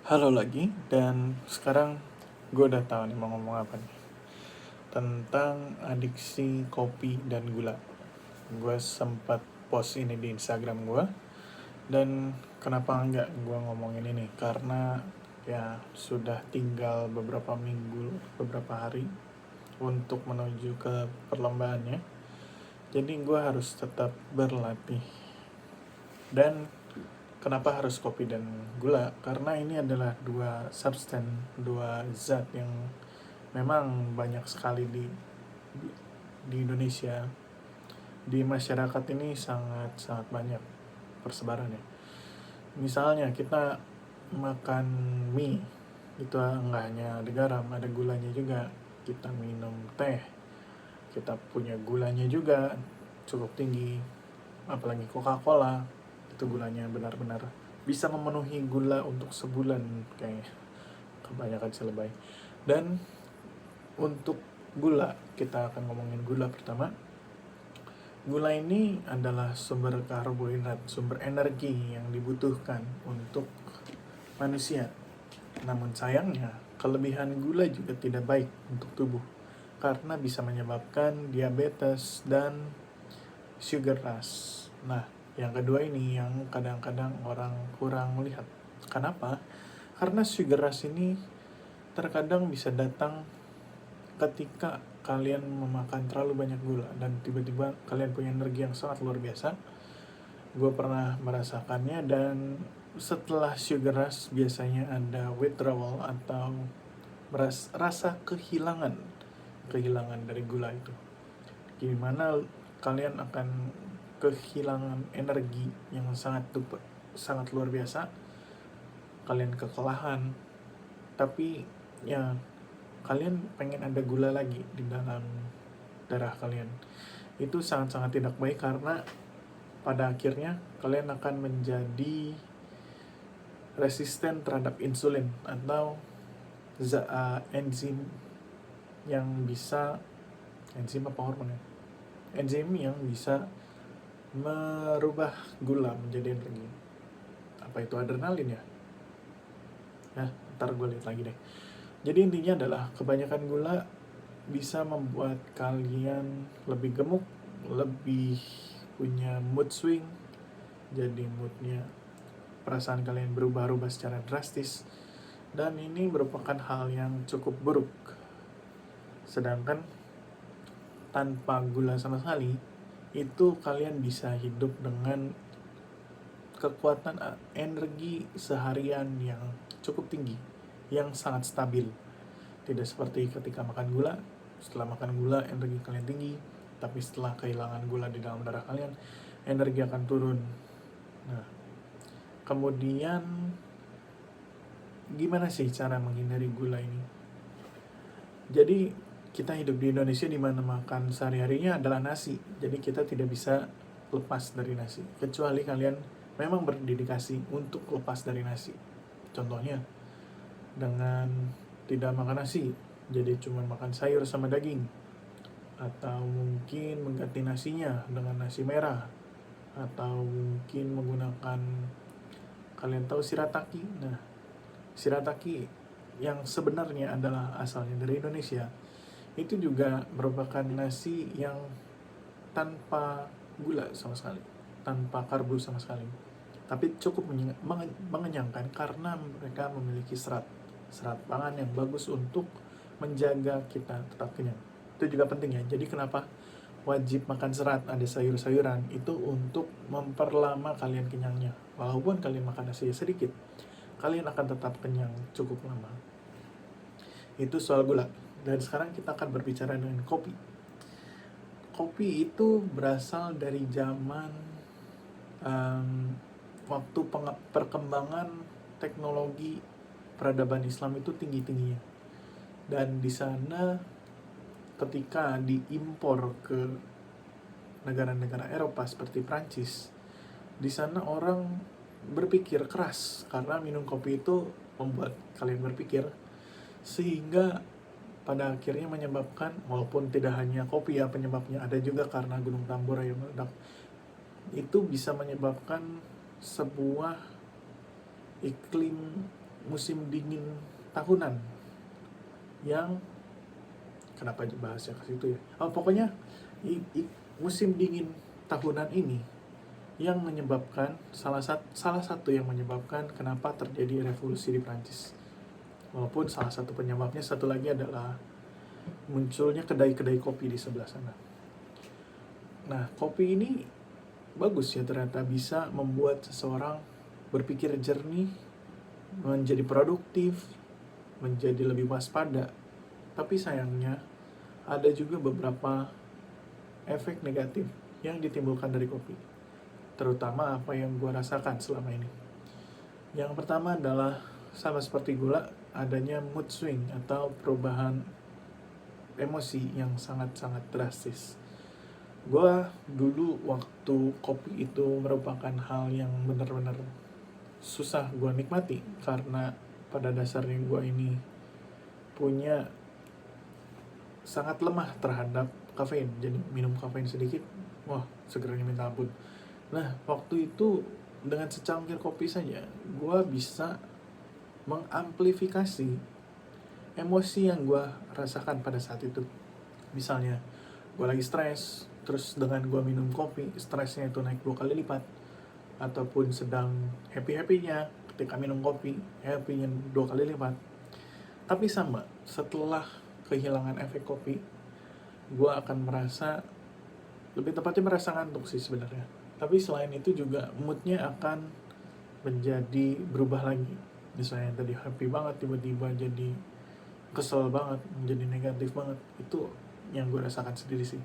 Halo lagi, dan sekarang gue udah tahu nih mau ngomong apa nih. Tentang adiksi kopi dan gula. Gue sempat post ini di Instagram gue. Dan kenapa enggak gue ngomongin ini? Karena ya sudah tinggal beberapa minggu, beberapa hari untuk menuju ke perlombaannya. Jadi gue harus tetap berlatih. Dan kenapa harus kopi dan gula? Karena ini adalah dua substan, dua zat yang memang banyak sekali di Indonesia. Di masyarakat ini sangat sangat banyak persebarannya. Misalnya kita makan mie, itu nggak hanya ada garam, ada gulanya juga. Kita minum teh, kita punya gulanya juga cukup tinggi. Apalagi Coca-Cola, itu gulanya benar-benar bisa memenuhi gula untuk sebulan kayaknya, kebanyakan selebay. Dan untuk gula, kita akan ngomongin gula pertama. Gula ini adalah sumber karbohidrat, sumber energi yang dibutuhkan untuk manusia. Namun sayangnya, kelebihan gula juga tidak baik untuk tubuh karena bisa menyebabkan diabetes dan sugar rush. Nah, yang kedua ini yang kadang-kadang orang kurang melihat. Kenapa? Karena sugar rush ini terkadang bisa datang ketika kalian memakan terlalu banyak gula dan tiba-tiba kalian punya energi yang sangat luar biasa. Gue pernah merasakannya, dan setelah sugar rush biasanya ada withdrawal atau rasa kehilangan dari gula itu. Gimana kalian akan kehilangan energi yang sangat luar biasa, kalian kekelahan, tapi ya kalian pengen ada gula lagi di dalam darah kalian. Itu sangat-sangat tidak baik karena pada akhirnya kalian akan menjadi resisten terhadap insulin atau enzim yang bisa, enzim apa hormon ya? Enzim yang bisa merubah gula menjadi energi. Apa itu adrenalin ya? Nah, ntar gue lihat lagi deh. Jadi intinya adalah kebanyakan gula bisa membuat kalian lebih gemuk, lebih punya mood swing. Jadi moodnya, perasaan kalian berubah-ubah secara drastis. Dan ini merupakan hal yang cukup buruk. Sedangkan tanpa gula sama sekali, itu kalian bisa hidup dengan kekuatan energi seharian yang cukup tinggi, yang sangat stabil. Tidak seperti ketika makan gula. Setelah makan gula, energi kalian tinggi, tapi setelah kehilangan gula di dalam darah kalian, energi akan turun. Nah, kemudian gimana sih cara menghindari gula ini? Jadi kita hidup di Indonesia di mana makan sehari-harinya adalah nasi. Jadi kita tidak bisa lepas dari nasi, kecuali kalian memang berdedikasi untuk lepas dari nasi. Contohnya dengan tidak makan nasi, jadi cuma makan sayur sama daging, atau mungkin mengganti nasinya dengan nasi merah, atau mungkin menggunakan, kalian tahu shirataki? Nah, shirataki yang sebenarnya adalah asalnya dari Indonesia, itu juga merupakan nasi yang tanpa gula sama sekali, tanpa karbo sama sekali, tapi cukup mengenyangkan karena mereka memiliki serat pangan yang bagus untuk menjaga kita tetap kenyang. Itu juga penting ya. Jadi kenapa wajib makan serat, ada sayur-sayuran, itu untuk memperlama kalian kenyangnya. Walaupun kalian makan nasi sedikit, kalian akan tetap kenyang cukup lama. Itu soal gula. Dan sekarang kita akan berbicara dengan kopi. Kopi itu berasal dari zaman waktu perkembangan teknologi peradaban Islam itu tinggi-tingginya. Dan di sana ketika diimpor ke negara-negara Eropa seperti Prancis, di sana orang berpikir keras karena minum kopi itu membuat kalian berpikir, sehingga pada akhirnya menyebabkan, walaupun tidak hanya kopi ya penyebabnya, ada juga karena Gunung Tambora yang meledak, itu bisa menyebabkan sebuah iklim musim dingin tahunan yang kenapa bahasnya ke situ ya? Pokoknya musim dingin tahunan ini yang menyebabkan salah satu yang menyebabkan kenapa terjadi revolusi di Prancis. Walaupun salah satu penyebabnya satu lagi adalah munculnya kedai-kedai kopi di sebelah sana. Nah, kopi ini bagus ya, ternyata bisa membuat seseorang berpikir jernih, menjadi produktif, menjadi lebih waspada. Tapi sayangnya ada juga beberapa efek negatif yang ditimbulkan dari kopi, terutama apa yang gue rasakan selama ini. Yang pertama adalah sama seperti gula, adanya mood swing atau perubahan emosi yang sangat-sangat drastis. Gue dulu waktu kopi itu merupakan hal yang benar-benar susah gue nikmati, karena pada dasarnya gue ini punya sangat lemah terhadap kafein. Jadi minum kafein sedikit, wah segeranya minta ampun. Nah, waktu itu dengan secangkir kopi saja gue bisa mengamplifikasi emosi yang gue rasakan pada saat itu. Misalnya gue lagi stres, terus dengan gue minum kopi, stresnya itu naik 2 kali lipat. Ataupun sedang happy-happynya, ketika minum kopi, happy-nya 2 kali lipat. Tapi sama, setelah kehilangan efek kopi, gue akan merasa, lebih tepatnya merasa ngantuk sih sebenarnya. Tapi selain itu juga moodnya akan menjadi berubah lagi. Misalnya tadi happy banget, tiba-tiba jadi kesel banget, menjadi negatif banget. Itu yang gue rasakan sendiri sih.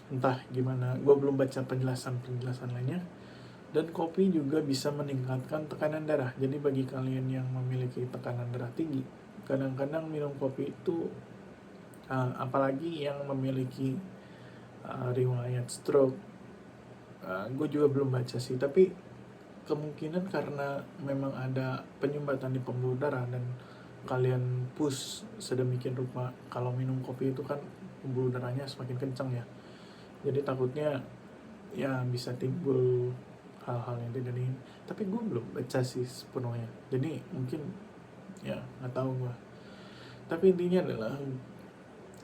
Entah gimana, gue belum baca penjelasan lainnya. Dan kopi juga bisa meningkatkan tekanan darah. Jadi bagi kalian yang memiliki tekanan darah tinggi, kadang-kadang minum kopi itu, apalagi yang memiliki riwayat stroke, gue juga belum baca sih, tapi kemungkinan karena memang ada penyumbatan di pembuluh darah dan kalian push sedemikian rupa, kalau minum kopi itu kan pembuluh darahnya semakin kencang ya, jadi takutnya ya bisa timbul hal-hal yang tidak diingin. Tapi gue belum baca sih sepenuhnya, jadi mungkin ya nggak tahu gue. Tapi intinya adalah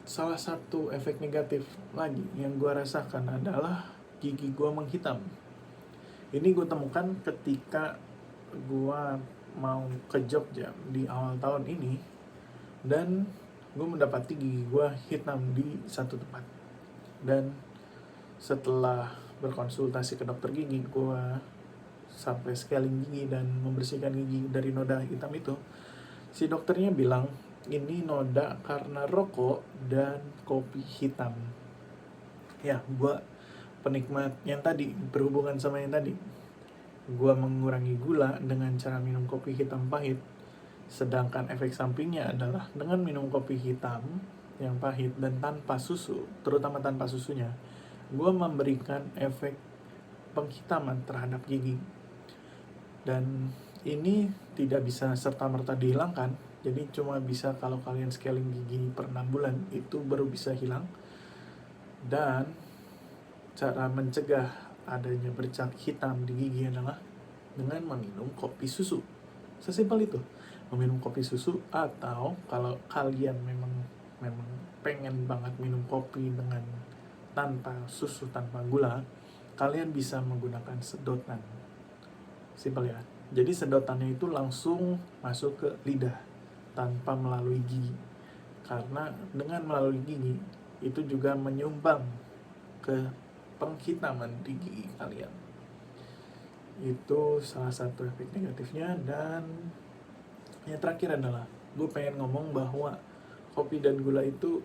salah satu efek negatif lagi yang gue rasakan adalah gigi gue menghitam. Ini gue temukan ketika gue mau ke Jogja di awal tahun ini, dan gue mendapati gigi gue hitam di satu tempat. Dan setelah berkonsultasi ke dokter gigi, gue sampai scaling gigi dan membersihkan gigi dari noda hitam itu, si dokternya bilang ini noda karena rokok dan kopi hitam. Ya, gue penikmat yang tadi, berhubungan sama yang tadi, gue mengurangi gula dengan cara minum kopi hitam pahit, sedangkan efek sampingnya adalah dengan minum kopi hitam yang pahit dan tanpa susu, terutama tanpa susunya, gue memberikan efek penghitaman terhadap gigi. Dan ini tidak bisa serta-merta dihilangkan, jadi cuma bisa kalau kalian scaling gigi per 6 bulan itu baru bisa hilang. Dan cara mencegah adanya bercak hitam di gigi adalah dengan meminum kopi susu. Sesimpel itu, meminum kopi susu. Atau kalau kalian memang pengen banget minum kopi dengan tanpa susu, tanpa gula, kalian bisa menggunakan sedotan. Simpel ya. Jadi sedotannya itu langsung masuk ke lidah tanpa melalui gigi. Karena dengan melalui gigi itu juga menyumbang ke penghitaman di gigi kalian. Itu salah satu efek negatifnya. Dan yang terakhir adalah gue pengen ngomong bahwa kopi dan gula itu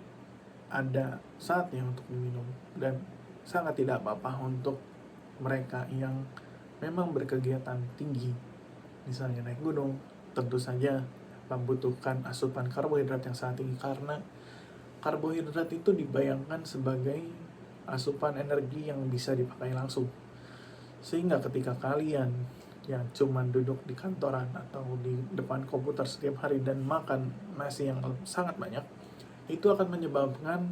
ada saatnya untuk diminum, dan sangat tidak apa-apa untuk mereka yang memang berkegiatan tinggi, misalnya naik gunung. Tentu saja membutuhkan asupan karbohidrat yang sangat tinggi, karena karbohidrat itu dibayangkan sebagai asupan energi yang bisa dipakai langsung. Sehingga ketika kalian yang cuma duduk di kantoran atau di depan komputer setiap hari dan makan nasi yang sangat banyak, itu akan menyebabkan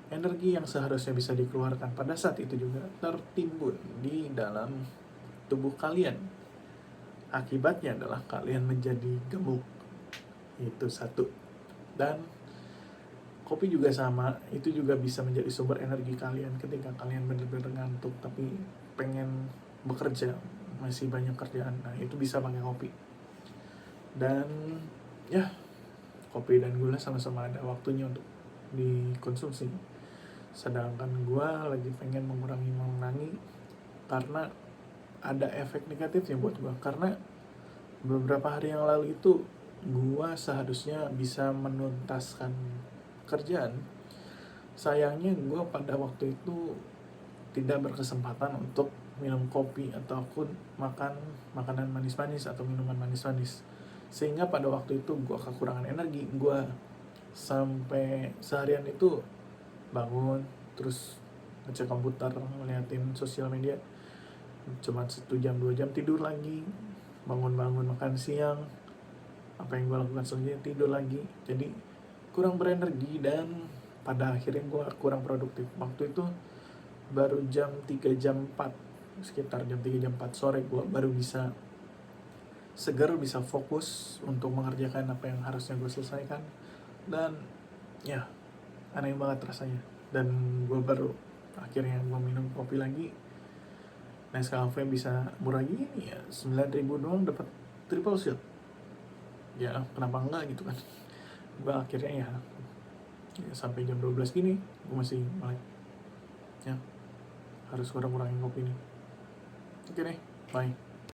energi yang seharusnya bisa dikeluarkan pada saat itu juga tertimbun di dalam tubuh kalian. Akibatnya adalah kalian menjadi gemuk. Itu satu. Dan kopi juga sama, itu juga bisa menjadi sumber energi kalian ketika kalian benar-benar ngantuk tapi pengen bekerja, masih banyak kerjaan. Nah, itu bisa pakai kopi. Dan ya, kopi dan gula sama-sama ada waktunya untuk dikonsumsi. Sedangkan gue lagi pengen mengurangi karena ada efek negatifnya buat gue. Karena beberapa hari yang lalu itu gue seharusnya bisa menuntaskan kerjaan. Sayangnya gue pada waktu itu tidak berkesempatan untuk minum kopi ataupun makan makanan manis-manis atau minuman manis-manis. Sehingga pada waktu itu gue kekurangan energi. Gue sampai seharian itu bangun, terus ngecek komputer, ngeliatin sosial media, cuma 1 jam 2 jam tidur lagi, bangun makan siang, apa yang gue lakukan selanjutnya tidur lagi. Jadi kurang berenergi dan pada akhirnya gue kurang produktif. Waktu itu baru jam 3 jam 4, sekitar jam 3 jam 4 sore gue baru bisa segar, bisa fokus untuk mengerjakan apa yang harusnya gue selesaikan. Dan ya, aneh banget rasanya. Dan gue baru akhirnya gue minum kopi lagi. Nescafe bisa murah gini ya, 9.000 doang dapat triple shot. Ya kenapa enggak gitu kan. Gue akhirnya ya sampai jam 12 gini gue masih melek. Ya, harus kurang-kurangin kopi nih. Oke deh, bye.